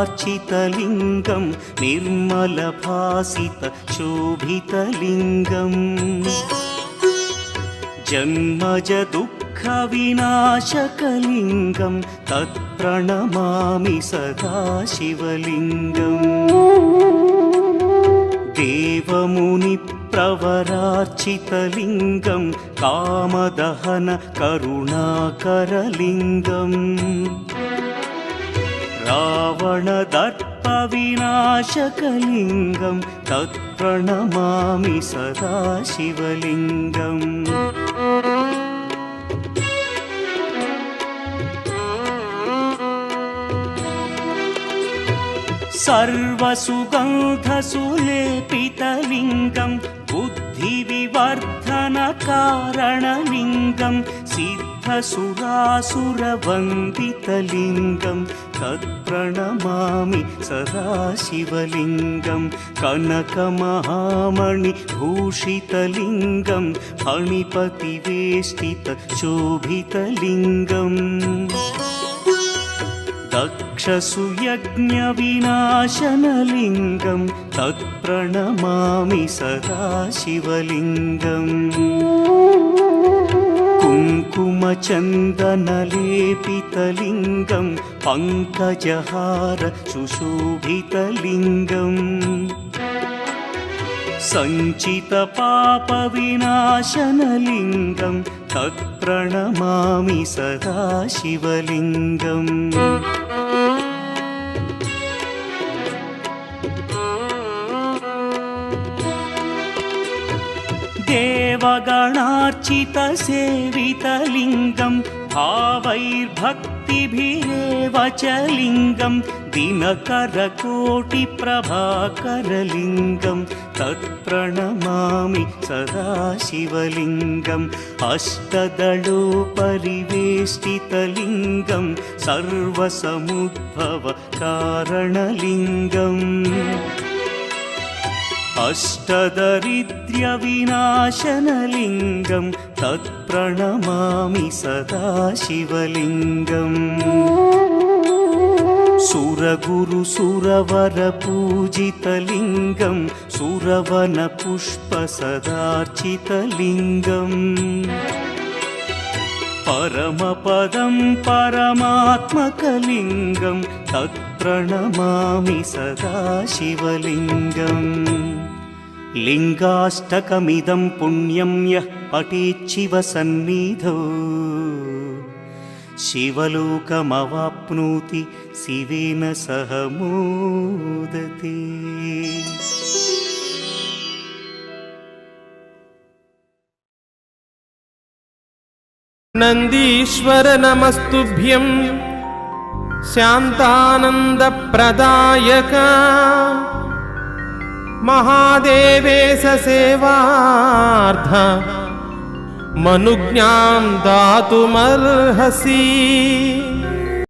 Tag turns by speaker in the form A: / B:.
A: परार्चितलिङ्गं निर्मलभासितशोभितलिङ्गम् जन्मजदुःखविनाशकलिङ्गं तत्प्रणमामि सदा शिवलिङ्गम् देवमुनिप्रवरार्चितलिङ्गं कामदहन करुणाकरलिङ्गम् रावणदर्पविनाशकलिङ्गं तत्प्रणमामि सदा शिवलिङ्गम् सर्वसुगन्धसुलेपितलिङ्गं बुद्धिविवर्धनकारणलिङ्गं सिद्धसुरासुरवन्दितलिङ्गं तत्प्रणमामि सदा शिवलिङ्गं कनकमहामणिभूषितलिङ्गं फणिपतिवेष्टितशोभितलिङ्गम् दक्षसुयज्ञविनाशनलिङ्गं तत्प्रणमामि सदा शिवलिङ्गम् कुङ्कुमचन्दनलेपितलिङ्गं पङ्कजहार सुशोभितलिङ्गम् सञ्चितपापविनाशनलिङ्गं तत्प्रणमामि सदा शिवलिङ्गम् देवगणार्चितसेवितलिङ्गं भावैर्भक्तिभिरेव च लिङ्गं दिनकरकोटिप्रभाकरलिङ्गं तत्प्रणमामि सदा शिवलिङ्गम् अष्टदलोपरिवेष्टितलिङ्गं सर्वसमुद्भवकारणलिङ्गम् अष्टदरिद्र्यविनाशनलिङ्गं तत्प्रणमामि सदा शिवलिङ्गम् सुरगुरुसुरवरपूजितलिङ्गं सुरवनपुष्पसदार्चितलिङ्गम् परमपदं परमात्मकलिङ्गं तत्प्रणमामि सदा शिवलिङ्गम् लिङ्गाष्टकमिदं पुण्यं यः पठेच्छिवसन्निधौ शिवलोकमवाप्नोति शिवेन सह मोदते।
B: नन्दीश्वर नमस्तुभ्यं शान्तानन्दप्रदायक महादेवेश सेवार्थ मनुज्ञां दातुमर्हसि।